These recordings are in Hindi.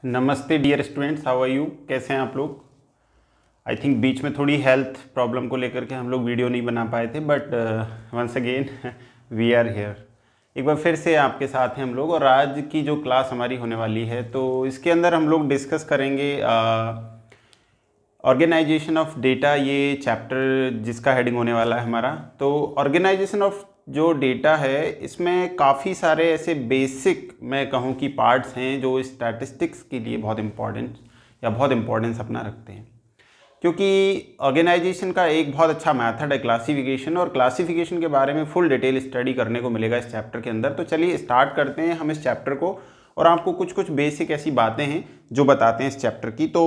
नमस्ते dear students, how are you? कैसे हैं आप लोग? आई थिंक बीच में थोड़ी हेल्थ प्रॉब्लम को लेकर के हम लोग वीडियो नहीं बना पाए थे, but once again we are here. एक बार फिर से आपके साथ हैं हम लोग, और आज की जो क्लास हमारी होने वाली है तो इसके अंदर हम लोग डिस्कस करेंगे ऑर्गेनाइजेशन ऑफ डेटा। ये चैप्टर जिसका हेडिंग होने वाला है हमारा। तो ऑर्गेनाइजेशन ऑफ जो डेटा है इसमें काफ़ी सारे ऐसे बेसिक मैं कहूँ कि पार्ट्स हैं जो स्टैटिस्टिक्स के लिए बहुत इम्पॉर्टेंट या बहुत इम्पोर्टेंस अपना रखते हैं, क्योंकि ऑर्गेनाइजेशन का एक बहुत अच्छा मेथड है क्लासिफिकेशन, और क्लासिफिकेशन के बारे में फुल डिटेल स्टडी करने को मिलेगा इस चैप्टर के अंदर। तो चलिए स्टार्ट करते हैं हम इस चैप्टर को, और आपको कुछ कुछ बेसिक ऐसी बातें हैं जो बताते हैं इस चैप्टर की। तो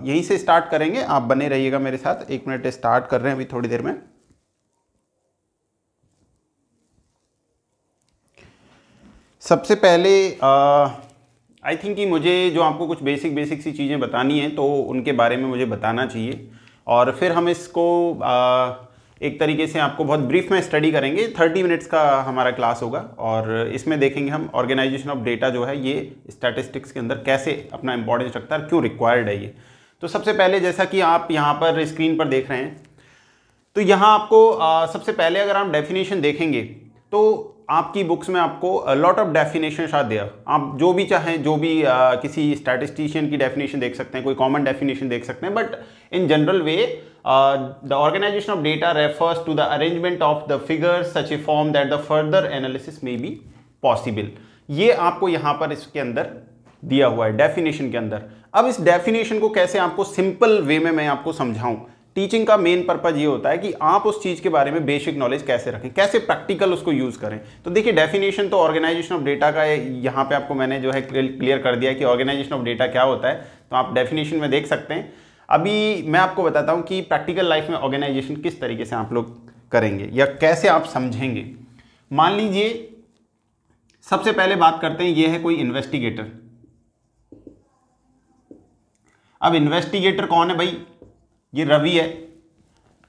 यहीं से स्टार्ट करेंगे, आप बने रहिएगा मेरे साथ। 1 मिनट स्टार्ट कर रहे हैं अभी थोड़ी देर में। सबसे पहले आई थिंक कि मुझे जो आपको कुछ बेसिक सी चीज़ें बतानी हैं तो उनके बारे में मुझे बताना चाहिए, और फिर हम इसको एक तरीके से आपको बहुत ब्रीफ में स्टडी करेंगे। 30 मिनट्स का हमारा क्लास होगा, और इसमें देखेंगे हम ऑर्गेनाइजेशन ऑफ डेटा जो है ये स्टैटिस्टिक्स के अंदर कैसे अपना इंपॉर्टेंस रखता है, क्यों रिक्वायर्ड है ये। तो सबसे पहले जैसा कि आप यहाँ पर स्क्रीन पर देख रहे हैं, तो यहाँ आपको सबसे पहले अगर आप डेफिनेशन देखेंगे तो आपकी बुक्स में आपको लॉट ऑफ डेफिनेशन शायद दिया। आप जो भी चाहें, जो भी किसी स्टैटिस्टिशियन की डेफिनेशन देख सकते हैं, कोई कॉमन डेफिनेशन देख सकते हैं, but in general way the organisation of data refers to the arrangement of the figures such a form that the further analysis may be possible. ये आपको यहाँ पर इसके अंदर दिया हुआ है डेफिनेशन के अंदर। अब इस डेफिनेशन को कैसे आपको सिंपल वे में मैं आपको समझाऊं। टीचिंग का मेन पर्पज ये होता है कि आप उस चीज़ के बारे में बेसिक नॉलेज कैसे रखें, कैसे प्रैक्टिकल उसको यूज़ करें। तो देखिए डेफिनेशन तो ऑर्गेनाइजेशन ऑफ डेटा का यहाँ पे आपको मैंने जो है क्लियर कर दिया है कि ऑर्गेनाइजेशन ऑफ डेटा क्या होता है, तो आप डेफिनेशन में देख सकते हैं। अभी मैं आपको बताता हूँ कि प्रैक्टिकल लाइफ में ऑर्गेनाइजेशन किस तरीके से आप लोग करेंगे या कैसे आप समझेंगे। मान लीजिए सबसे पहले बात करते हैं, ये है कोई इन्वेस्टिगेटर। अब इन्वेस्टिगेटर कौन है भाई? ये रवि है,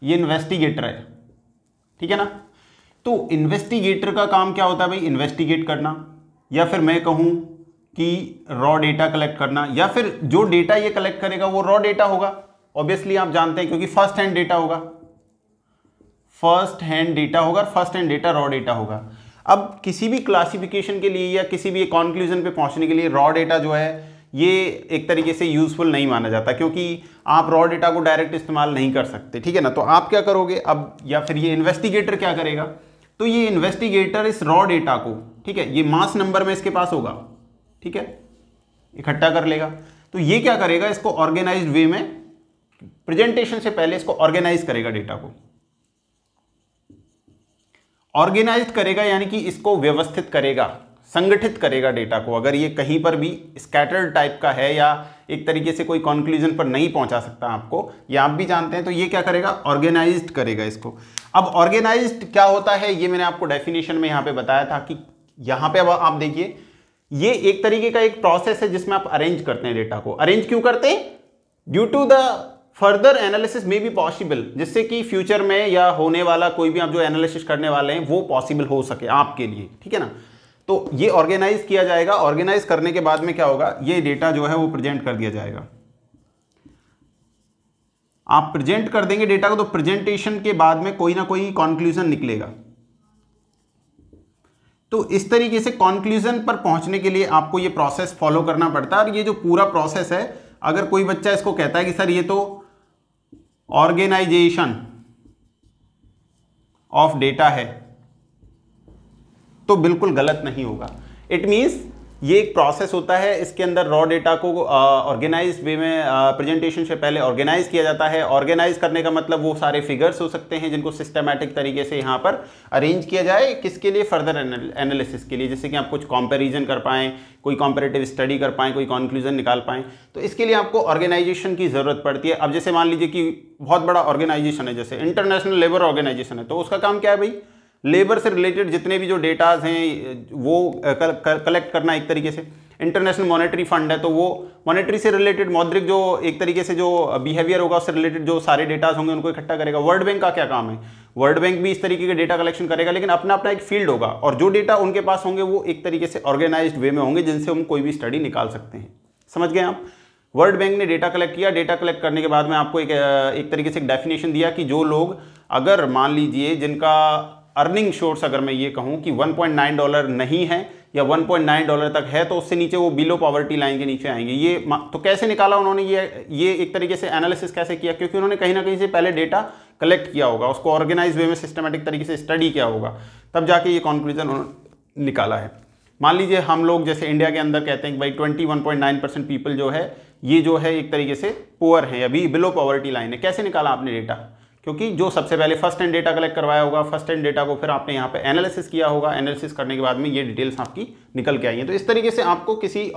ये इन्वेस्टिगेटर है, ठीक है ना। तो इन्वेस्टिगेटर का काम क्या होता है भाई? इन्वेस्टिगेट करना, या फिर मैं कहूं कि रॉ डेटा कलेक्ट करना, या फिर जो डेटा ये कलेक्ट करेगा वो रॉ डेटा होगा। ऑब्वियसली आप जानते हैं, क्योंकि फर्स्ट हैंड डेटा होगा, फर्स्ट हैंड डेटा होगा, first hand data raw data होगा। अब किसी भी क्लासिफिकेशन के लिए या किसी भी कंक्लूजन पे पहुंचने के लिए रॉ डेटा जो है ये एक तरीके से यूजफुल नहीं माना जाता, क्योंकि आप रॉ डेटा को डायरेक्ट इस्तेमाल नहीं कर सकते, ठीक है ना। तो आप क्या करोगे अब, या फिर ये इन्वेस्टिगेटर क्या करेगा? तो ये इन्वेस्टिगेटर इस रॉ डेटा को, ठीक है, ये मास नंबर में इसके पास होगा, ठीक है, इकट्ठा कर लेगा। तो ये क्या करेगा? इसको ऑर्गेनाइज्ड वे में, प्रेजेंटेशन से पहले इसको ऑर्गेनाइज करेगा, डेटा को ऑर्गेनाइज करेगा, यानी कि इसको व्यवस्थित करेगा, संगठित करेगा डेटा को। अगर ये कहीं पर भी स्कैटर्ड टाइप का है या एक तरीके से कोई कंक्लूजन पर नहीं पहुंचा सकता आपको, ये आप भी जानते हैं, तो ये क्या करेगा? ऑर्गेनाइज्ड करेगा इसको। अब ऑर्गेनाइज्ड क्या होता है ये मैंने आपको डेफिनेशन में यहाँ पे बताया था कि यहाँ पे अब आप देखिए, ये एक तरीके का एक प्रोसेस है जिसमें आप अरेंज करते हैं डेटा को। अरेंज क्यों करते हैं? Due to the further analysis में भी पॉसिबल, जिससे कि फ्यूचर में या होने वाला कोई भी आप जो एनालिसिस करने वाले हैं वो पॉसिबल हो सके आपके लिए, ठीक है ना। तो ये ऑर्गेनाइज किया जाएगा। ऑर्गेनाइज करने के बाद में क्या होगा? ये डेटा जो है वो प्रेजेंट कर दिया जाएगा। आप प्रेजेंट कर देंगे डेटा को, तो प्रेजेंटेशन के बाद में कोई ना कोई कंक्लूजन निकलेगा। तो इस तरीके से कंक्लूजन पर पहुंचने के लिए आपको ये प्रोसेस फॉलो करना पड़ता है। और ये जो पूरा प्रोसेस है, अगर कोई बच्चा इसको कहता है कि सर ये तो ऑर्गेनाइजेशन ऑफ डेटा है, तो बिल्कुल गलत नहीं होगा। इट मीन्स ये एक प्रोसेस होता है, इसके अंदर रॉ डेटा को ऑर्गेनाइज वे में प्रेजेंटेशन से पहले ऑर्गेनाइज किया जाता है। ऑर्गेनाइज करने का मतलब वो सारे फिगर्स हो सकते हैं जिनको सिस्टमैटिक तरीके से यहाँ पर अरेंज किया जाए, किसके लिए? फर्दर एनालिसिस के लिए, जिससे कि आप कुछ कंपैरिजन कर पाएँ, कोई कंपैरेटिव स्टडी कर पाएँ, कोई कंक्लूजन निकाल पाएँ। तो इसके लिए आपको ऑर्गेनाइजेशन की ज़रूरत पड़ती है। अब जैसे मान लीजिए कि बहुत बड़ा ऑर्गेनाइजेशन है, जैसे इंटरनेशनल लेबर ऑर्गेनाइजेशन है, तो उसका काम क्या है भाई? लेबर से रिलेटेड जितने भी जो डेटाज हैं वो कलेक्ट करना एक तरीके से। इंटरनेशनल मॉनेटरी फंड है, तो वो मॉनेटरी से रिलेटेड, मौद्रिक जो एक तरीके से जो बिहेवियर होगा उससे रिलेटेड जो सारे डेटाज होंगे उनको इकट्ठा करेगा। वर्ल्ड बैंक का क्या काम है? वर्ल्ड बैंक भी इस तरीके के डेटा कलेक्शन करेगा, लेकिन अपना अपना एक फील्ड होगा, और जो डेटा उनके पास होंगे वो एक तरीके से ऑर्गेनाइज्ड वे में होंगे जिनसे हम कोई भी स्टडी निकाल सकते हैं। समझ गए आप? वर्ल्ड बैंक ने डेटा कलेक्ट किया, डेटा कलेक्ट करने के बाद में आपको एक तरीके से एक डेफिनेशन दिया कि जो लोग, अगर मान लीजिए जिनका अर्निंग सोर्स अगर मैं ये कहूँ कि $1.9 नहीं है या $1.9 तक है, तो उससे नीचे वो बिलो पॉवर्टी लाइन के नीचे आएंगे। ये तो कैसे निकाला उन्होंने? ये एक तरीके से एनालिसिस कैसे किया? क्योंकि उन्होंने कहीं ना कहीं से पहले डेटा कलेक्ट किया होगा, उसको ऑर्गेनाइज वे में सिस्टमेटिक तरीके से स्टडी किया होगा, तब जाके ये कॉन्क्लूजन उन्होंने निकाला है। मान लीजिए हम लोग जैसे इंडिया के अंदर कहते हैं कि भाई 21.9% पीपल जो है ये जो है एक तरीके से पुअर है, अभी बिलो पॉवर्टी लाइन है। कैसे निकाला आपने डेटा? क्योंकि जो सबसे पहले फर्स्ट हैंड डेटा कलेक्ट करवाया होगा, फर्स्ट हैंड डेटा को फिर आपने यहाँ पे एनालिसिस किया होगा, एनालिसिस करने के बाद में ये डिटेल्स आपकी निकल के आई हैं। तो इस तरीके से आपको किसी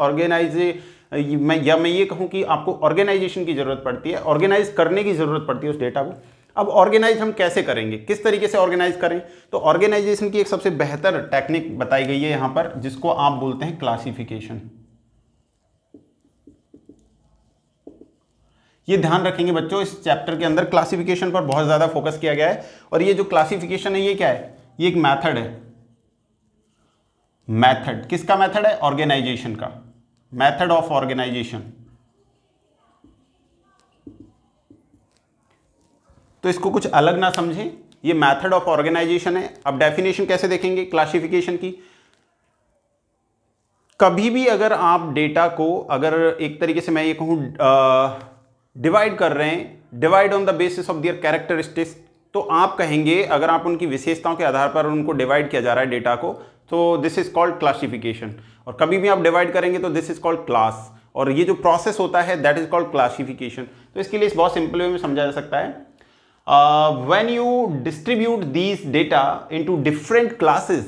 मैं ये कहूँ कि आपको ऑर्गेनाइजेशन की जरूरत पड़ती है, ऑर्गेनाइज करने की जरूरत पड़ती है उस डेटा को। अब ऑर्गेनाइज हम कैसे करेंगे, किस तरीके से ऑर्गेनाइज करें? तो ऑर्गेनाइजेशन की एक सबसे बेहतर टेक्निक बताई गई है यहाँ पर, जिसको आप बोलते हैं क्लासिफिकेशन। ये ध्यान रखेंगे बच्चों, इस चैप्टर के अंदर क्लासिफिकेशन पर बहुत ज्यादा फोकस किया गया है। और ये जो क्लासिफिकेशन है ये क्या है? ये एक मेथड है। मेथड किसका मेथड है? ऑर्गेनाइजेशन का, मेथड ऑफ ऑर्गेनाइजेशन। तो इसको कुछ अलग ना समझें, ये मेथड ऑफ ऑर्गेनाइजेशन है। अब डेफिनेशन कैसे देखेंगे क्लासिफिकेशन की? कभी भी अगर आप डेटा को, अगर एक तरीके से मैं ये कहूं डिवाइड कर रहे हैं, divide on the basis of their characteristics, तो आप कहेंगे अगर आप उनकी विशेषताओं के आधार पर उनको डिवाइड किया जा रहा है डेटा को, तो दिस इज कॉल्ड क्लासिफिकेशन। और कभी भी आप डिवाइड करेंगे तो दिस इज कॉल्ड क्लास, और ये जो प्रोसेस होता है दैट इज कॉल्ड क्लासिफिकेशन। तो इसके लिए बहुत सिंपल वे में समझा जा सकता है। When you distribute these data into different classes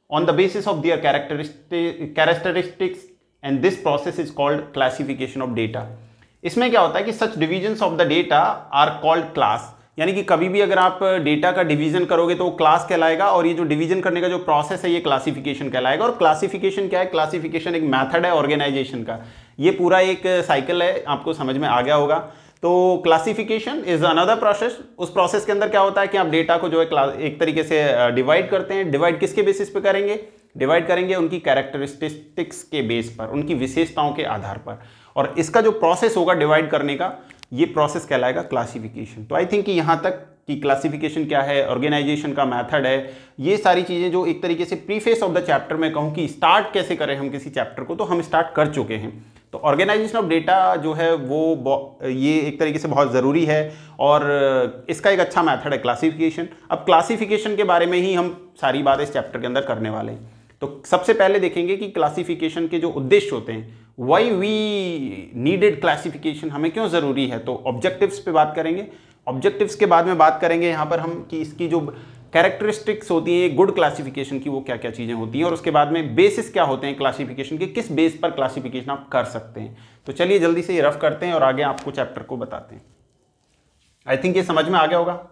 on the basis of their characteristics, and this process is called classification of data. इसमें क्या होता है कि such divisions of the data are called class, यानी कि कभी भी अगर आप डेटा का डिवीजन करोगे तो वो क्लास कहलाएगा, और ये जो डिवीजन करने का जो प्रोसेस है ये क्लासिफिकेशन कहलाएगा। और क्लासिफिकेशन क्या है? क्लासिफिकेशन एक मेथड है ऑर्गेनाइजेशन का। ये पूरा एक साइकिल है, आपको समझ में आ गया होगा। तो क्लासिफिकेशन इज अनदर प्रोसेस। उस प्रोसेस के अंदर क्या होता है कि आप डेटा को जो है एक तरीके से डिवाइड करते हैं। डिवाइड किसके बेसिस पे करेंगे? डिवाइड करेंगे उनकी कैरेक्टरिस्टिक्स के बेस पर, उनकी विशेषताओं के आधार पर। और इसका जो प्रोसेस होगा डिवाइड करने का, ये प्रोसेस कहलाएगा क्लासिफिकेशन। तो आई थिंक कि यहाँ तक कि क्लासिफिकेशन क्या है, ऑर्गेनाइजेशन का मेथड है, ये सारी चीज़ें जो एक तरीके से प्रीफेस ऑफ द चैप्टर में कहूँ कि स्टार्ट कैसे करें हम किसी चैप्टर को, तो हम स्टार्ट कर चुके हैं। तो ऑर्गेनाइजेशन ऑफ डेटा जो है वो ये एक तरीके से बहुत ज़रूरी है, और इसका एक अच्छा मेथड है क्लासिफिकेशन। अब क्लासिफिकेशन के बारे में ही हम सारी बात इस चैप्टर के अंदर करने वाले हैं। तो सबसे पहले देखेंगे कि क्लासिफिकेशन के जो उद्देश्य होते हैं, वाई वी नीडेड क्लासिफिकेशन, हमें क्यों ज़रूरी है। तो ऑब्जेक्टिव्स पे बात करेंगे। ऑब्जेक्टिव्स के बाद में बात करेंगे यहाँ पर हम कि इसकी जो कैरेक्टरिस्टिक्स होती हैं गुड क्लासिफिकेशन की, वो क्या क्या चीज़ें होती हैं, और उसके बाद में बेसिस क्या होते हैं क्लासिफिकेशन के, किस बेस पर क्लासिफिकेशन आप कर सकते हैं। तो चलिए जल्दी से ये रफ करते हैं और आगे आपको चैप्टर को बताते हैं। आई थिंक ये समझ में आ गया होगा।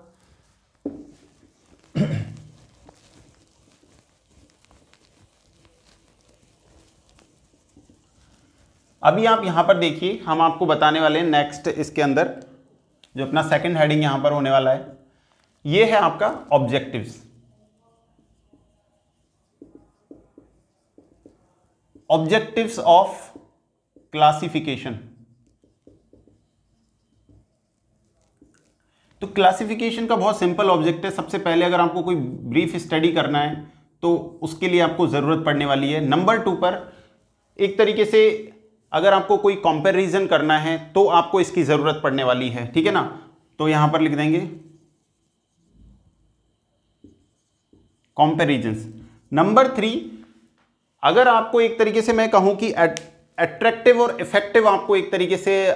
अभी आप यहां पर देखिए, हम आपको बताने वाले हैं नेक्स्ट इसके अंदर जो अपना सेकंड हेडिंग यहां पर होने वाला है, ये है आपका ऑब्जेक्टिव्स। Objectives of classification. तो क्लासिफिकेशन का बहुत सिंपल ऑब्जेक्ट है। सबसे पहले अगर आपको कोई ब्रीफ स्टडी करना है तो उसके लिए आपको जरूरत पड़ने वाली है। नंबर 2 पर एक तरीके से अगर आपको कोई कंपैरिजन करना है तो आपको इसकी जरूरत पड़ने वाली है, ठीक है ना। तो यहां पर लिख देंगे कंपैरिजंस। नंबर 3, अगर आपको एक तरीके से मैं कहूं कि अट्रैक्टिव और इफेक्टिव आपको एक तरीके से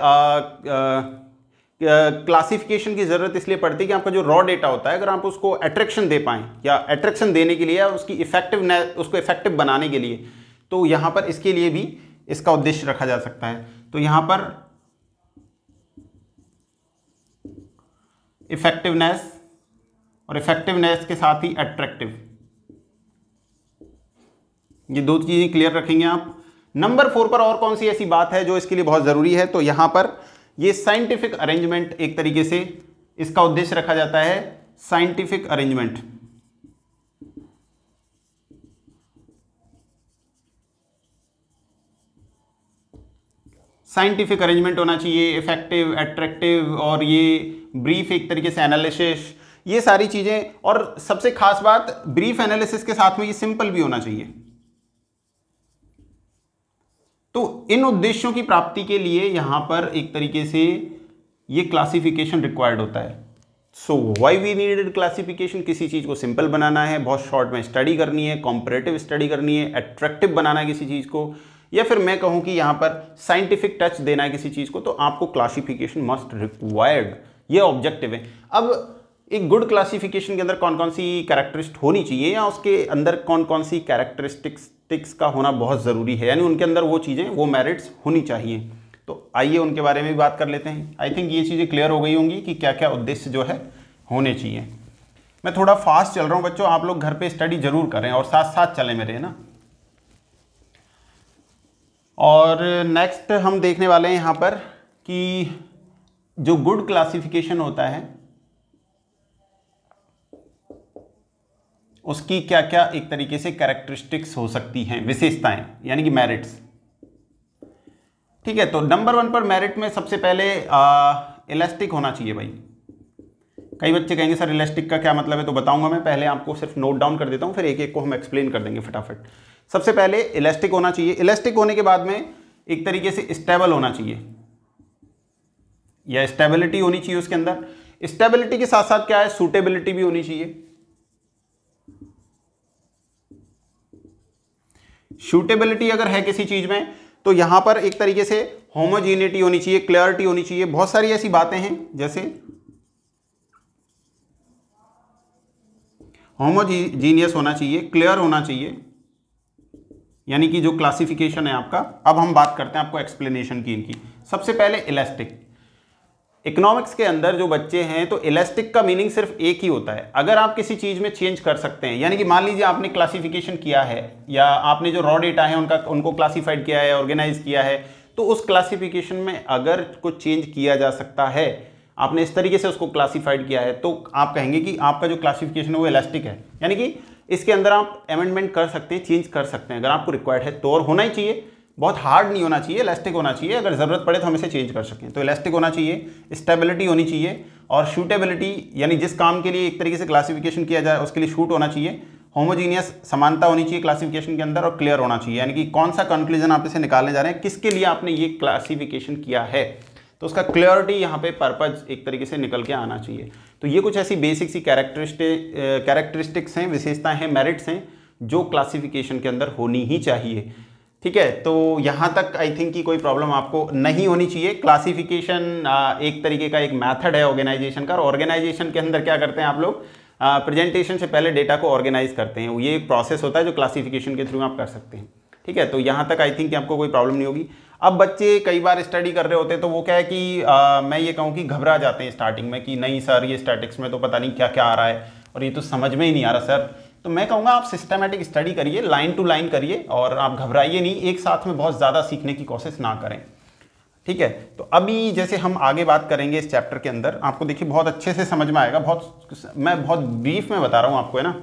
क्लासिफिकेशन की जरूरत इसलिए पड़ती है कि आपका जो रॉ डेटा होता है, अगर आप उसको अट्रैक्शन दे पाएं या अट्रैक्शन देने के लिए या उसकी इफेक्टिवनेस, उसको इफेक्टिव बनाने के लिए, तो यहां पर इसके लिए भी इसका उद्देश्य रखा जा सकता है। तो यहां पर इफेक्टिवनेस और इफेक्टिवनेस के साथ ही अट्रैक्टिव, ये दो चीजें क्लियर रखेंगे आप। नंबर 4 पर और कौन सी ऐसी बात है जो इसके लिए बहुत जरूरी है, तो यहां पर ये साइंटिफिक अरेंजमेंट, एक तरीके से इसका उद्देश्य रखा जाता है साइंटिफिक अरेंजमेंट। साइंटिफिक अरेंजमेंट होना चाहिए, इफेक्टिव, एट्रैक्टिव, और ये ब्रीफ एक तरीके से एनालिसिस, ये सारी चीज़ें। और सबसे खास बात, ब्रीफ एनालिसिस के साथ में ये सिंपल भी होना चाहिए। तो इन उद्देश्यों की प्राप्ति के लिए यहां पर एक तरीके से ये क्लासिफिकेशन रिक्वायर्ड होता है। So why we needed classification? किसी चीज़ को सिंपल बनाना है, बहुत शॉर्ट में स्टडी करनी है, कॉम्परेटिव स्टडी करनी है, अट्रैक्टिव बनाना है किसी चीज़ को, या फिर मैं कहूं कि यहां पर साइंटिफिक टच देना है किसी चीज़ को, तो आपको क्लासिफिकेशन मस्ट रिक्वायर्ड, ये ऑब्जेक्टिव है। अब एक गुड क्लासिफिकेशन के अंदर कौन कौन सी कैरेक्टरिस्टिक होनी चाहिए, या उसके अंदर कौन कौन सी कैरेक्टरिस्टिक्स का होना बहुत ज़रूरी है, यानी उनके अंदर वो चीज़ें, वो मेरिट्स होनी चाहिए। तो आइए उनके बारे में भी बात कर लेते हैं। आई थिंक ये चीज़ें क्लियर हो गई होंगी कि क्या क्या उद्देश्य जो है होने चाहिए। मैं थोड़ा फास्ट चल रहा हूँ बच्चों, आप लोग घर पे स्टडी जरूर करें और साथ साथ चलें मेरे, है ना। और नेक्स्ट हम देखने वाले हैं यहाँ पर कि जो गुड क्लासिफिकेशन होता है उसकी क्या क्या एक तरीके से कैरेक्टरिस्टिक्स हो सकती हैं, विशेषताएं, यानी कि मेरिट्स। ठीक है, तो नंबर 1 पर मेरिट में सबसे पहले इलास्टिक होना चाहिए भाई। कई बच्चे कहेंगे सर इलास्टिक का क्या मतलब है, तो बताऊंगा मैं, पहले आपको सिर्फ नोट डाउन कर देता हूं, फिर एक एक को हम एक्सप्लेन कर देंगे फटाफट। सबसे पहले इलास्टिक होना चाहिए। इलास्टिक होने के बाद में एक तरीके से स्टेबल होना चाहिए, या स्टेबिलिटी होनी चाहिए उसके अंदर। स्टेबिलिटी के साथ साथ क्या है, सूटेबिलिटी भी होनी चाहिए। शूटेबिलिटी अगर है किसी चीज में, तो यहां पर एक तरीके से होमोजीनिटी होनी चाहिए, क्लियरिटी होनी चाहिए, बहुत सारी ऐसी बातें हैं, जैसे होमोजीनियस होना चाहिए, क्लियर होना चाहिए, यानी कि जो क्लासिफिकेशन है आपका। अब हम बात करते हैं आपको एक्सप्लेनेशन की इनकी। सबसे पहले इलास्टिक। इकोनॉमिक्स के अंदर जो बच्चे हैं, तो इलास्टिक का मीनिंग सिर्फ एक ही होता है, अगर आप किसी चीज़ में चेंज कर सकते हैं, यानी कि मान लीजिए आपने क्लासिफिकेशन किया है, या आपने जो रॉ डेटा है उनको क्लासिफाइड किया है, ऑर्गेनाइज किया है, तो उस क्लासिफिकेशन में अगर कुछ चेंज किया जा सकता है, आपने इस तरीके से उसको क्लासिफाइड किया है, तो आप कहेंगे कि आपका जो क्लासिफिकेशन है वो इलास्टिक है, यानी कि इसके अंदर आप अमेंडमेंट कर सकते हैं, चेंज कर सकते हैं अगर आपको रिक्वायर्ड है तो। और होना ही चाहिए, बहुत हार्ड नहीं होना चाहिए, इलास्टिक होना चाहिए, अगर ज़रूरत पड़े तो हम इसे चेंज कर सकें। तो इलास्टिक होना चाहिए, स्टेबिलिटी होनी चाहिए, और शूटेबिलिटी, यानी जिस काम के लिए एक तरीके से क्लासिफिकेशन किया जाए उसके लिए शूट होना चाहिए। होमोजीनियस, समानता होनी चाहिए क्लासिफिकेशन के अंदर, और क्लियर होना चाहिए, यानी कि कौन सा कंक्लूजन आप इसे निकालने जा रहे हैं, किसके लिए आपने ये क्लासिफिकेशन किया है, तो उसका क्लियरिटी यहाँ पे पर्पज एक तरीके से निकल के आना चाहिए। तो ये कुछ ऐसी बेसिक सी कैरेक्टरिस्टिक्स हैं, विशेषताएं हैं, मेरिट्स हैं, जो क्लासिफिकेशन के अंदर होनी ही चाहिए। ठीक है, तो यहाँ तक आई थिंक कि कोई प्रॉब्लम आपको नहीं होनी चाहिए। क्लासिफिकेशन एक तरीके का एक मेथड है ऑर्गेनाइजेशन का, और ऑर्गेनाइजेशन के अंदर क्या करते हैं आप लोग, प्रेजेंटेशन से पहले डेटा को ऑर्गेनाइज करते हैं, ये एक प्रोसेस होता है जो क्लासिफिकेशन के थ्रू आप कर सकते हैं। ठीक है, तो यहाँ तक आई थिंक कि आपको कोई प्रॉब्लम नहीं होगी। अब बच्चे कई बार स्टडी कर रहे होते हैं, तो वो क्या है कि मैं ये कहूँ कि घबरा जाते हैं स्टार्टिंग में कि नहीं सर ये स्टैटिक्स में तो पता नहीं क्या क्या आ रहा है और ये तो समझ में ही नहीं आ रहा सर। तो मैं कहूँगा आप सिस्टमेटिक स्टडी करिए, लाइन टू लाइन करिए, और आप घबराइए नहीं, एक साथ में बहुत ज़्यादा सीखने की कोशिश ना करें। ठीक है, तो अभी जैसे हम आगे बात करेंगे इस चैप्टर के अंदर, आपको देखिए बहुत अच्छे से समझ में आएगा, मैं बहुत ब्रीफ में बता रहा हूँ आपको, है ना।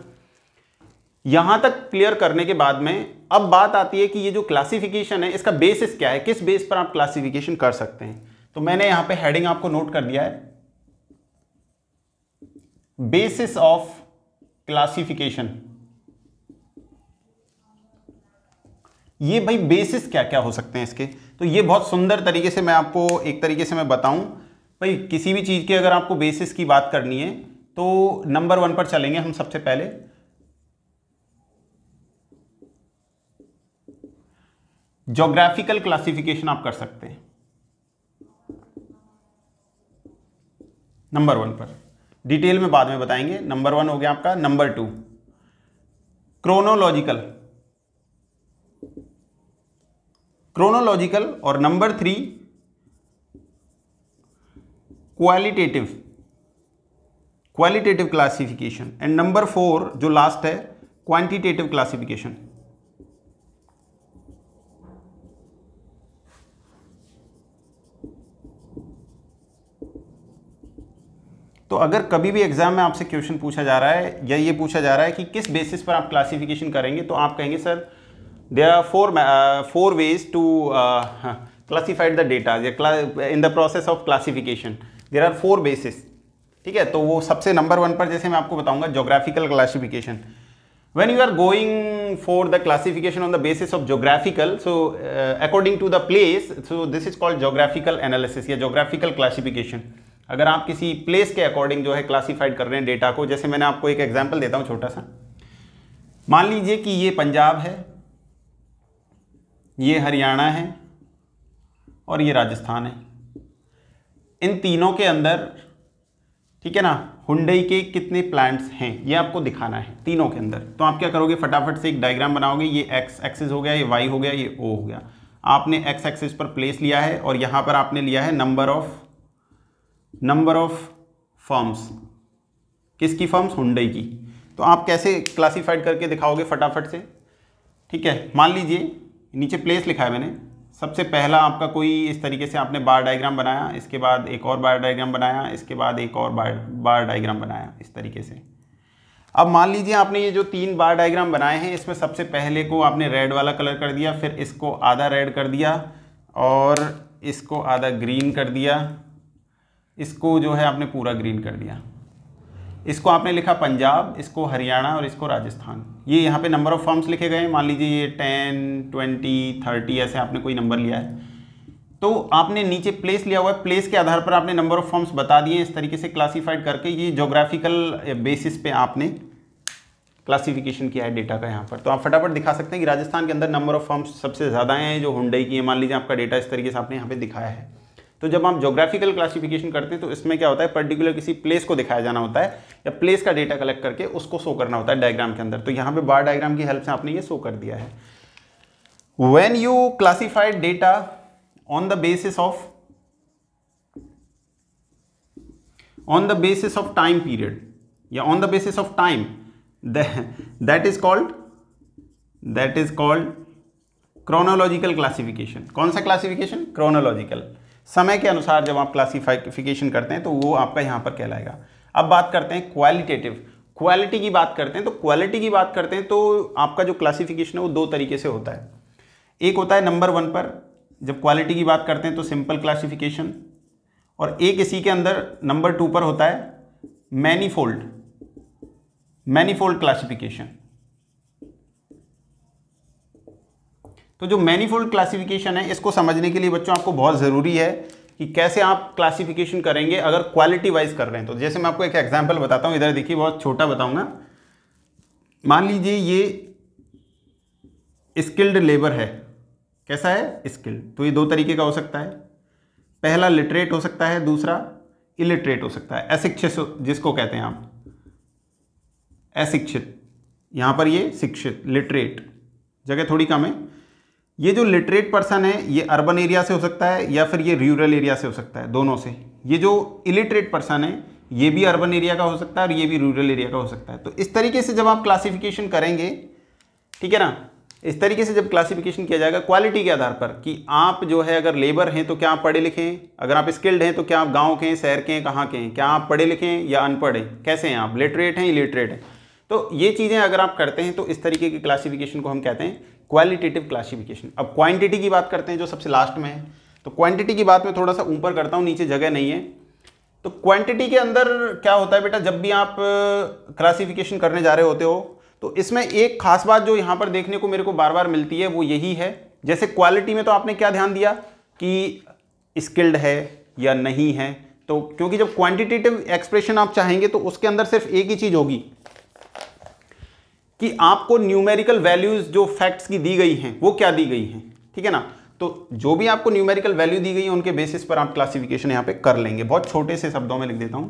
यहां तक क्लियर करने के बाद में अब बात आती है कि ये जो क्लासिफिकेशन है इसका बेसिस क्या है, किस बेस पर आप क्लासिफिकेशन कर सकते हैं। तो मैंने यहां पे हेडिंग आपको नोट कर दिया है, बेसिस ऑफ क्लासिफिकेशन। ये भाई बेसिस क्या क्या हो सकते हैं इसके, तो ये बहुत सुंदर तरीके से मैं आपको एक तरीके से मैं बताऊं भाई। किसी भी चीज के अगर आपको बेसिस की बात करनी है तो नंबर 1 पर चलेंगे हम। सबसे पहले ज्योग्राफिकल क्लासिफिकेशन आप कर सकते हैं नंबर 1 पर, डिटेल में बाद में बताएंगे। नंबर 1 हो गया आपका। नंबर 2 क्रोनोलॉजिकल, और number 3 qualitative classification, and number 4 जो लास्ट है क्वांटिटेटिव क्लासिफिकेशन। तो अगर कभी भी एग्जाम में आपसे क्वेश्चन पूछा जा रहा है या ये पूछा जा रहा है कि किस बेसिस पर आप क्लासिफिकेशन करेंगे, तो आप कहेंगे sir there are 4 ways to classified the data in the process of classification there are 4 basis, ठीक है। तो वो सबसे नंबर 1 पर जैसे मैं आपको बताऊंगा geographical classification. When you are going for the classification on the basis of geographical, so according to the place, so this is called geographical analysis या geographical classification। अगर आप किसी प्लेस के अकॉर्डिंग जो है क्लासिफाइड कर रहे हैं डेटा को, जैसे मैंने आपको एक एग्जांपल देता हूं छोटा सा। मान लीजिए कि ये पंजाब है, ये हरियाणा है और ये राजस्थान है। इन तीनों के अंदर, ठीक है ना, हुंडई के कितने प्लांट्स हैं ये आपको दिखाना है तीनों के अंदर। तो आप क्या करोगे, फटाफट से एक डायग्राम बनाओगे। ये एक्स एक्सिस हो गया, ये वाई हो गया, ये ओ हो गया। आपने एक्स एक्सिस पर प्लेस लिया है और यहाँ पर आपने लिया है नंबर ऑफ फर्म्स। किसकी फर्म्स? हुंडई की। तो आप कैसे क्लासीफाइड करके दिखाओगे फटाफट से? ठीक है, मान लीजिए नीचे प्लेस लिखा है मैंने। सबसे पहला आपका कोई इस तरीके से आपने बार डायग्राम बनाया, इसके बाद एक और बार डायग्राम बनाया, इसके बाद एक और बार डायग्राम बनाया, इस तरीके से। अब मान लीजिए आपने ये जो 3 बार डायग्राम बनाए हैं, इसमें सबसे पहले को आपने रेड वाला कलर कर दिया, फिर इसको आधा रेड कर दिया और इसको आधा ग्रीन कर दिया, इसको जो है आपने पूरा ग्रीन कर दिया। इसको आपने लिखा पंजाब, इसको हरियाणा और इसको राजस्थान। ये यहाँ पे नंबर ऑफ फॉर्म्स लिखे गए हैं। मान लीजिए ये 10, 20, 30 ऐसे आपने कोई नंबर लिया है। तो आपने नीचे प्लेस लिया हुआ है, प्लेस के आधार पर आपने नंबर ऑफ फॉर्म्स बता दिए इस तरीके से क्लासीफाइड करके। ये ज्योग्राफिकल बेसिस पे आपने क्लासिफिकेशन किया है डेटा का यहाँ पर। तो आप फटाफट दिखा सकते हैं कि राजस्थान के अंदर नंबर ऑफ फॉर्म्स सबसे ज़्यादा हैं जो हुंडई की है। मान लीजिए आपका डेटा इस तरीके से आपने यहाँ पे दिखाया है। तो जब आप ज्योग्राफिकल क्लासिफिकेशन करते हैं तो इसमें क्या होता है, पर्टिकुलर किसी प्लेस को दिखाया जाना होता है या प्लेस का डेटा कलेक्ट करके उसको शो करना होता है डायग्राम के अंदर। तो यहाँ पे बार डायग्राम की हेल्प से आपने ये शो कर दिया है। When you classified data on the basis of time period या on the basis of time, that is called chronological classification. कौन सा क्लासिफिकेशन? क्रोनोलॉजिकल। समय के अनुसार जब आप क्लासिफिकेशन करते हैं तो वो आपका यहाँ पर कहलाएगा। अब बात करते हैं क्वालिटेटिव। क्वालिटी की बात करते हैं तो आपका जो क्लासिफिकेशन है वो 2 तरीके से होता है। एक होता है नंबर 1 पर, जब क्वालिटी की बात करते हैं तो सिंपल क्लासिफिकेशन, और एक इसी के अंदर नंबर 2 पर होता है मैनीफोल्ड क्लासिफिकेशन। तो जो मैनीफोल्ड क्लासिफिकेशन है, इसको समझने के लिए बच्चों आपको बहुत ज़रूरी है कि कैसे आप क्लासिफिकेशन करेंगे अगर क्वालिटी वाइज कर रहे हैं। तो जैसे मैं आपको एक एग्जांपल बताता हूँ, इधर देखिए, बहुत छोटा बताऊंगा। मान लीजिए ये स्किल्ड लेबर है। कैसा है? स्किल्ड। तो ये 2 तरीके का हो सकता है। पहला लिटरेट हो सकता है, दूसरा इलिटरेट हो सकता है। अशिक्षित जिसको कहते हैं आप, अशिक्षित। यहाँ पर ये शिक्षित, लिटरेट, जगह थोड़ी कम है। ये जो लिटरेट पर्सन है ये अर्बन एरिया से हो सकता है या फिर ये रूरल एरिया से हो सकता है, दोनों से। ये जो इलिटरेट पर्सन है ये भी अर्बन एरिया का हो सकता है और ये भी रूरल एरिया का हो सकता है। तो इस तरीके से जब आप क्लासिफिकेशन करेंगे, ठीक है ना, इस तरीके से जब क्लासिफिकेशन किया जाएगा क्वालिटी के आधार पर कि आप जो है अगर लेबर हैं तो क्या आप पढ़े लिखे हैं, अगर आप स्किल्ड हैं तो क्या आप गाँव के हैं, शहर के हैं, कहाँ के हैं, क्या आप पढ़े लिखे हैं या अनपढ़ हैं, कैसे हैं आप, लिटरेट हैं, इलिटरेट हैं। तो ये चीज़ें अगर आप करते हैं तो इस तरीके की क्लासिफिकेशन को हम कहते हैं क्वालिटेटिव क्लासिफिकेशन। अब क्वांटिटी की बात करते हैं जो सबसे लास्ट में है। तो क्वांटिटी की बात मैं थोड़ा सा ऊपर करता हूँ, नीचे जगह नहीं है। तो क्वांटिटी के अंदर क्या होता है बेटा, जब भी आप क्लासिफिकेशन करने जा रहे होते हो तो इसमें एक खास बात जो यहाँ पर देखने को मेरे को बार बार मिलती है वो यही है, जैसे क्वालिटी में तो आपने क्या ध्यान दिया कि स्किल्ड है या नहीं है। तो क्योंकि जब क्वांटिटेटिव एक्सप्रेशन आप चाहेंगे तो उसके अंदर सिर्फ एक ही चीज़ होगी कि आपको न्यूमेरिकल वैल्यूज जो फैक्ट्स की दी गई हैं वो क्या दी गई हैं, ठीक है ना। तो जो भी आपको न्यूमेरिकल वैल्यू दी गई है उनके बेसिस पर आप क्लासिफिकेशन यहाँ पे कर लेंगे। बहुत छोटे से शब्दों में लिख देता हूं,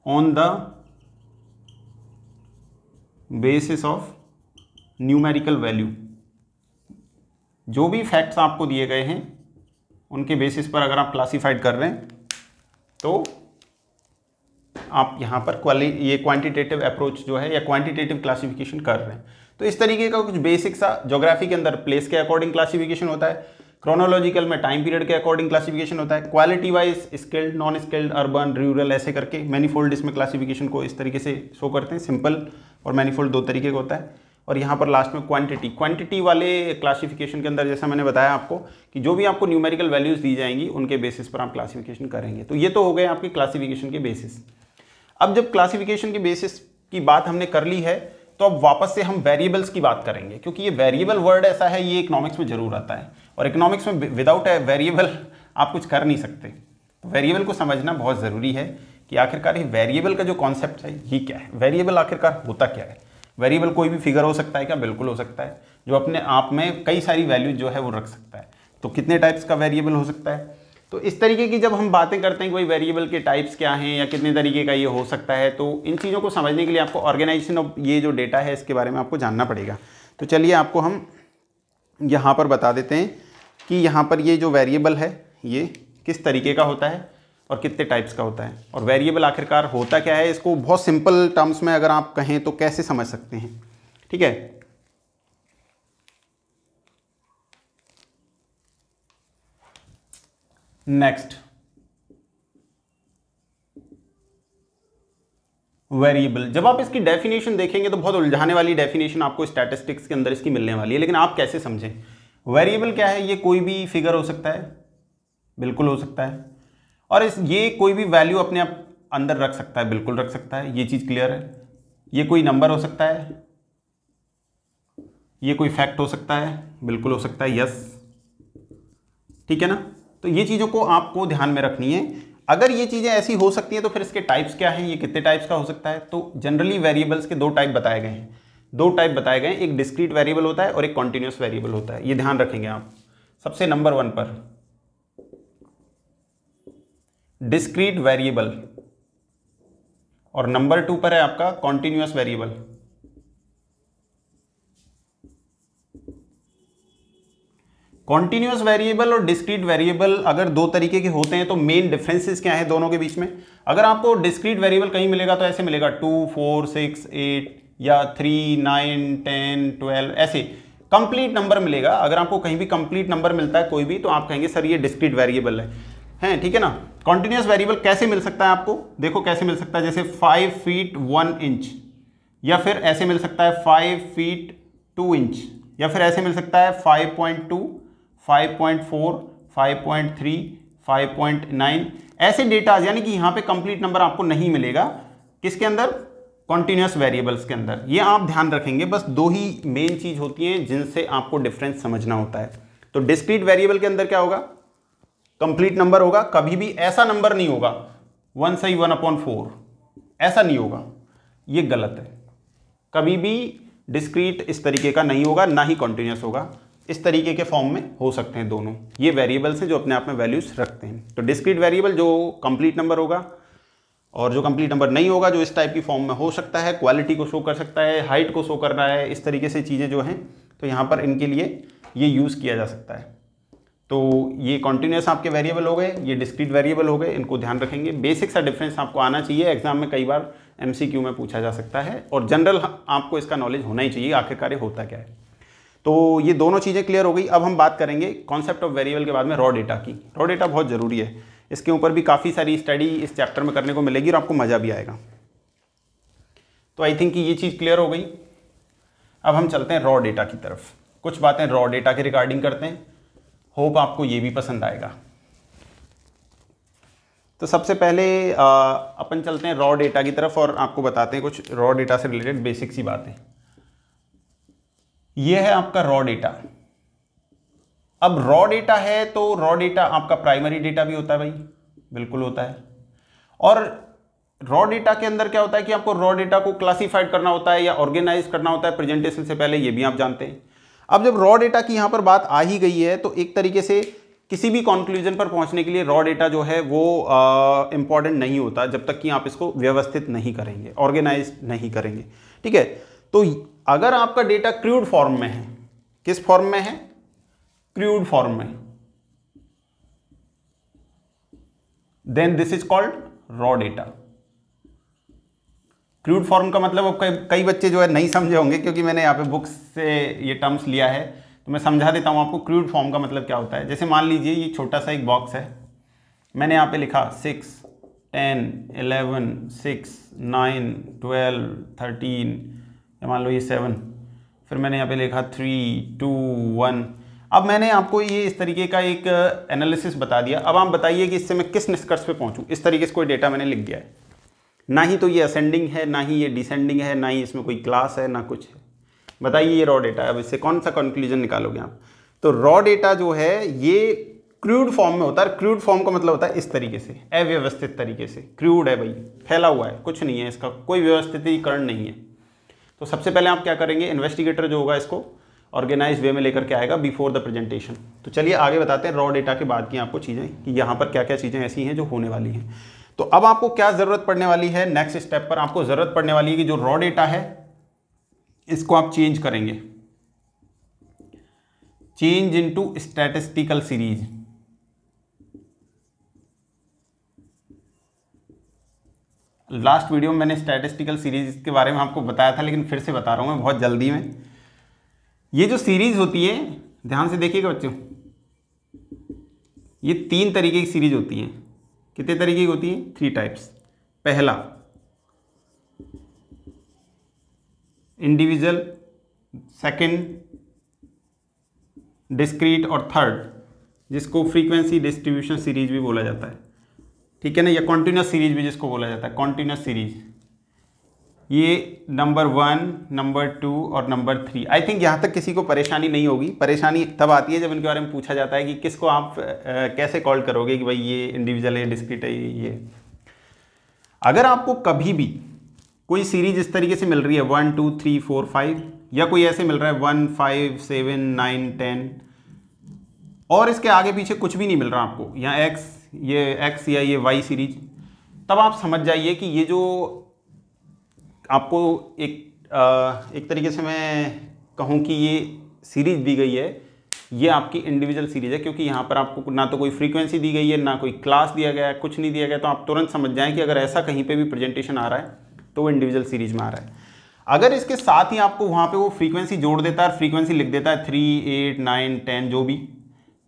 on the basis of numerical value. जो भी फैक्ट्स आपको दिए गए हैं उनके बेसिस पर अगर आप क्लासिफाइड कर रहे हैं तो आप यहाँ पर ये क्वांटिटेटिव अप्रोच जो है या क्वांटिटेटिव क्लासिफिकेशन कर रहे हैं। तो इस तरीके का कुछ बेसिक सा ज्योग्राफी के अंदर प्लेस के अकॉर्डिंग क्लासिफिकेशन होता है, क्रोनोलॉजिकल में टाइम पीरियड के अकॉर्डिंग क्लासिफिकेशन होता है, quality wise skilled, non skilled, urban, rural, ऐसे करके मैनीफोल्ड इसमें क्लासिफिकेशन को इस तरीके से शो करते हैं। सिंपल और मैनीफोल्ड 2 तरीके का होता है। और यहाँ पर लास्ट में क्वांटिटी। क्वांटिटी वाले क्लासिफिकेशन के अंदर जैसा मैंने बताया आपको कि जो भी आपको न्यूमेरिकल वैल्यूज़ दी जाएंगी उनके बेसिस पर आप क्लासिफिकेशन करेंगे। तो ये तो हो गए आपके क्लासिफिकेशन के बेसिस। अब जब क्लासिफिकेशन के बेसिस की बात हमने कर ली है तो अब वापस से हम वेरिएबल्स की बात करेंगे, क्योंकि ये वेरिएबल वर्ड ऐसा है, ये इकोनॉमिक्स में जरूर आता है और इकोनॉमिक्स में विदाउट वेरिएबल आप कुछ कर नहीं सकते। तो वेरिएबल को समझना बहुत ज़रूरी है कि आखिरकार ये वेरिएबल का जो कॉन्सेप्ट है ये क्या है, वेरिएबल आखिरकार होता क्या है। वेरिएबल कोई भी फिगर हो सकता है क्या? बिल्कुल हो सकता है, जो अपने आप में कई सारी वैल्यूज जो है वो रख सकता है। तो कितने टाइप्स का वेरिएबल हो सकता है? तो इस तरीके की जब हम बातें करते हैं कि भाई वेरिएबल के टाइप्स क्या हैं या कितने तरीके का ये हो सकता है, तो इन चीज़ों को समझने के लिए आपको ऑर्गेनाइजेशन ऑफ ये जो डेटा है इसके बारे में आपको जानना पड़ेगा। तो चलिए आपको हम यहाँ पर बता देते हैं कि यहाँ पर ये जो वेरिएबल है ये किस तरीके का होता है और कितने टाइप्स का होता है, और वेरिएबल आखिरकार होता क्या है, इसको बहुत सिंपल टर्म्स में अगर आप कहें तो कैसे समझ सकते हैं। ठीक है, नेक्स्ट वेरिएबल। जब आप इसकी डेफिनेशन देखेंगे तो बहुत उलझाने वाली डेफिनेशन आपको स्टैटिस्टिक्स के अंदर इसकी मिलने वाली है, लेकिन आप कैसे समझें वेरिएबल क्या है। ये कोई भी फिगर हो सकता है, बिल्कुल हो सकता है, और ये कोई भी वैल्यू अपने आप अंदर रख सकता है, बिल्कुल रख सकता है, ये चीज़ क्लियर है। ये कोई नंबर हो सकता है, ये कोई फैक्ट हो सकता है, बिल्कुल हो सकता है, यस, ठीक है ना। तो ये चीज़ों को आपको ध्यान में रखनी है। अगर ये चीज़ें ऐसी हो सकती हैं तो फिर इसके टाइप्स क्या हैं, ये कितने टाइप्स का हो सकता है। तो जनरली वेरिएबल्स के दो टाइप बताए गए हैं, एक डिस्क्रीट वेरिएबल होता है और एक कॉन्टिन्यूस वेरिएबल होता है। ये ध्यान रखेंगे आप। सबसे नंबर 1 पर डिस्क्रीट वेरिएबल और नंबर 2 पर है आपका कॉन्टिन्यूस वेरिएबल। कॉन्टिन्यूस वेरिएबल और डिस्क्रीट वेरिएबल अगर दो तरीके के होते हैं तो मेन डिफरेंसेस क्या है दोनों के बीच में। अगर आपको डिस्क्रीट वेरिएबल कहीं मिलेगा तो ऐसे मिलेगा 2, 4, 6, 8 या 3, 9, 10, 12 ऐसे कंप्लीट नंबर मिलेगा। अगर आपको कहीं भी कंप्लीट नंबर मिलता है कोई भी, तो आप कहेंगे सर ये डिस्क्रीट वेरिएबल है, ठीक है ना। कॉन्टिन्यूस वेरिएबल कैसे मिल सकता है आपको, देखो कैसे मिल सकता है, जैसे 5 फीट 1 इंच, या फिर ऐसे मिल सकता है 5 फीट 2 इंच, या फिर ऐसे मिल सकता है 5.2, 5.4, 5.3, 5.9 ऐसे डेटा, यानी कि यहाँ पे कंप्लीट नंबर आपको नहीं मिलेगा। किसके अंदर? कॉन्टिन्यूस वेरिएबल्स के अंदर। ये आप ध्यान रखेंगे। बस दो ही मेन चीज होती हैं जिनसे आपको डिफरेंस समझना होता है। तो डिस्क्रीट वेरिएबल के अंदर क्या होगा? कंप्लीट नंबर होगा। कभी भी ऐसा नंबर नहीं होगा 1 सही 1/4, ऐसा नहीं होगा, ये गलत है। कभी भी डिस्क्रीट इस तरीके का नहीं होगा, ना ही कॉन्टिन्यूस होगा। इस तरीके के फॉर्म में हो सकते हैं दोनों। ये वेरिएबल्स हैं जो अपने आप में वैल्यूज रखते हैं। तो डिस्क्रीट वेरिएबल जो कंप्लीट नंबर होगा, और जो कंप्लीट नंबर नहीं होगा जो इस टाइप की फॉर्म में हो सकता है, क्वालिटी को शो कर सकता है, हाइट को शो कर रहा है, इस तरीके से चीज़ें जो हैं, तो यहाँ पर इनके लिए ये यूज़ किया जा सकता है। तो ये कॉन्टिन्यूस आपके वेरिएबल हो गए, ये डिस्क्रीट वेरिएबल हो गए, इनको ध्यान रखेंगे। बेसिक सा डिफरेंस आपको आना चाहिए, एग्जाम में कई बार MCQ में पूछा जा सकता है, और जनरल आपको इसका नॉलेज होना ही चाहिए आखिरकार होता क्या है। तो ये दोनों चीज़ें क्लियर हो गई। अब हम बात करेंगे कॉन्सेप्ट ऑफ वेरिएबल के बाद में रॉ डेटा की। रॉ डेटा बहुत ज़रूरी है, इसके ऊपर भी काफ़ी सारी स्टडी इस चैप्टर में करने को मिलेगी और आपको मज़ा भी आएगा। तो आई थिंक कि ये चीज़ क्लियर हो गई। अब हम चलते हैं रॉ डेटा की तरफ, कुछ बातें रॉ डेटा के रिगार्डिंग करते हैं। होप आपको ये भी पसंद आएगा। तो सबसे पहले अपन चलते हैं रॉ डेटा की तरफ और आपको बताते हैं कुछ रॉ डेटा से रिलेटेड बेसिक सी बातें। ये है आपका रॉ डेटा। अब रॉ डेटा है तो रॉ डेटा आपका प्राइमरी डेटा भी होता है भाई, बिल्कुल होता है। और रॉ डेटा के अंदर क्या होता है कि आपको रॉ डेटा को क्लासिफाइड करना होता है या ऑर्गेनाइज करना होता है प्रेजेंटेशन से पहले, ये भी आप जानते हैं। अब जब रॉ डेटा की यहाँ पर बात आ ही गई है तो एक तरीके से किसी भी कंक्लूजन पर पहुंचने के लिए रॉ डेटा जो है वो इंपॉर्टेंट नहीं होता जब तक कि आप इसको व्यवस्थित नहीं करेंगे, ऑर्गेनाइज नहीं करेंगे, ठीक है। तो अगर आपका डेटा क्रूड फॉर्म में है, किस फॉर्म में है? क्रूड फॉर्म में, then this is called raw data. Crude form का मतलब कई बच्चे जो है नहीं समझे होंगे, क्योंकि मैंने यहाँ पे बुक्स से ये टर्म्स लिया है, तो मैं समझा देता हूँ आपको क्रूड फॉर्म का मतलब क्या होता है। जैसे मान लीजिए ये छोटा सा एक बॉक्स है, मैंने यहाँ पे लिखा 6, 10, 11, 6, 9, 12, 13, या मान लो ये 7, फिर मैंने यहाँ पे लिखा 3 2 1। अब मैंने आपको ये इस तरीके का एक एनालिसिस बता दिया। अब आप बताइए कि इससे मैं किस निष्कर्ष पे पहुँचूँ। इस तरीके से कोई डेटा मैंने लिख दिया है, ना ही तो ये असेंडिंग है, ना ही ये डिसेंडिंग है, ना ही इसमें कोई क्लास है, ना कुछ है। बताइए ये रॉ डेटा है। अब इससे कौन सा कंक्लूजन निकालोगे आप? तो रॉ डेटा जो है ये क्रूड फॉर्म में होता है। क्रूड फॉर्म का मतलब होता है इस तरीके से, अव्यवस्थित तरीके से। क्रूड है भाई, फैला हुआ है, कुछ नहीं है, इसका कोई व्यवस्थितीकरण नहीं है। तो सबसे पहले आप क्या करेंगे, इन्वेस्टिगेटर जो होगा इसको ऑर्गेनाइज वे में लेकर के आएगा बिफोर द प्रेजेंटेशन। तो चलिए आगे बताते हैं रॉ डेटा के बाद की आपको चीज़ें, कि यहाँ पर क्या क्या चीज़ें ऐसी हैं जो होने वाली हैं। तो अब आपको क्या ज़रूरत पड़ने वाली है, नेक्स्ट स्टेप पर आपको ज़रूरत पड़ने वाली है कि जो रॉ डेटा है इसको आप चेंज करेंगे, change into statistical series. Last video में मैंने स्टैटिस्टिकल सीरीज के बारे में आपको बताया था, लेकिन फिर से बता रहा हूं मैं बहुत जल्दी में। ये जो सीरीज होती है, ध्यान से देखिएगा बच्चों, ये 3 तरीके की सीरीज होती हैं। कितने तरीके की होती हैं? 3 टाइप्स। पहला इंडिविजुअल, सेकंड डिस्क्रीट, और थर्ड जिसको फ्रीक्वेंसी डिस्ट्रीब्यूशन सीरीज भी बोला जाता है, ठीक है ना, या कॉन्टिन्यूस सीरीज भी जिसको बोला जाता है, कॉन्टिन्यूस सीरीज। ये नंबर 1, नंबर 2 और नंबर 3। आई थिंक यहाँ तक किसी को परेशानी नहीं होगी। परेशानी तब आती है जब इनके बारे में पूछा जाता है कि किसको आप कैसे कॉल करोगे कि भाई ये इंडिविजुअल है, डिस्क्रीट है, ये। अगर आपको कभी भी कोई सीरीज इस तरीके से मिल रही है 1 2 3 4 5, या कोई ऐसे मिल रहा है 1 5 7 9 10, और इसके आगे पीछे कुछ भी नहीं मिल रहा आपको, यहाँ एक्स या ये वाई सीरीज, तब आप समझ जाइए कि ये जो आपको एक तरीके से मैं कहूँ कि ये सीरीज दी गई है, ये आपकी इंडिविजुअल सीरीज है। क्योंकि यहाँ पर आपको ना तो कोई फ्रीक्वेंसी दी गई है, ना कोई क्लास दिया गया है, कुछ नहीं दिया गया। तो आप तुरंत समझ जाएं कि अगर ऐसा कहीं पे भी प्रेजेंटेशन आ रहा है तो वो इंडिविजुअल सीरीज में आ रहा है। अगर इसके साथ ही आपको वहाँ पे वो फ्रीक्वेंसी जोड़ देता है, फ्रीक्वेंसी लिख देता है 3 8 9 10 जो भी,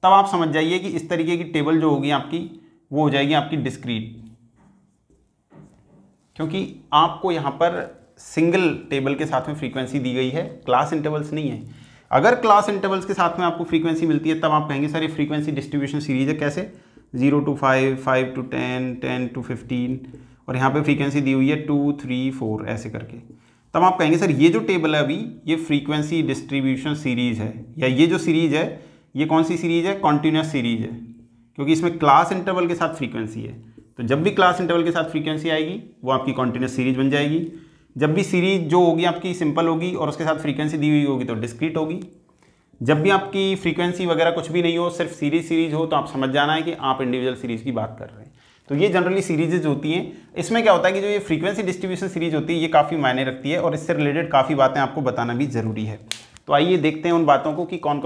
तब आप समझ जाइए कि इस तरीके की टेबल जो होगी आपकी, वो हो जाएगी आपकी डिस्क्रीट। क्योंकि आपको यहाँ पर सिंगल टेबल के साथ में फ्रीक्वेंसी दी गई है, क्लास इंटरवल्स नहीं है। अगर क्लास इंटरवल्स के साथ में आपको फ्रीक्वेंसी मिलती है, तब आप कहेंगे सर ये फ्रीक्वेंसी डिस्ट्रीब्यूशन सीरीज है। कैसे? 0 to 5, 5 to 10, 10 to 15, और यहाँ पे फ्रीक्वेंसी दी हुई है 2 3 4 ऐसे करके। तब आप कहेंगे सर ये जो टेबल है अभी, ये फ्रीक्वेंसी डिस्ट्रीब्यूशन सीरीज है, या ये जो सीरीज है ये कौन सी सीरीज है? कॉन्टिन्यूस सीरीज है, क्योंकि इसमें क्लास इंटरवल के साथ फ्रीक्वेंसी है। तो जब भी क्लास इंटरवल के साथ फ्रीक्वेंसी आएगी वो आपकी कॉन्टिन्यूस सीरीज बन जाएगी। जब भी सीरीज जो होगी आपकी सिंपल होगी और उसके साथ फ्रीक्वेंसी दी हुई होगी तो डिस्क्रीट होगी। जब भी आपकी फ्रीक्वेंसी वगैरह कुछ भी नहीं हो, सिर्फ सीरीज हो, तो आप समझ जाना है कि आप इंडिविजुअल सीरीज की बात कर रहे हैं। तो ये जनरली सीरीजेज होती हैं। इसमें क्या होता है कि जो ये फ्रीक्वेंसी डिस्ट्रीब्यूशन सीरीज होती है ये काफ़ी मायने रखती है, और इससे रिलेटेड काफ़ी बातें आपको बताना भी ज़रूरी है। तो आइए देखते हैं उन बातों को कि कौन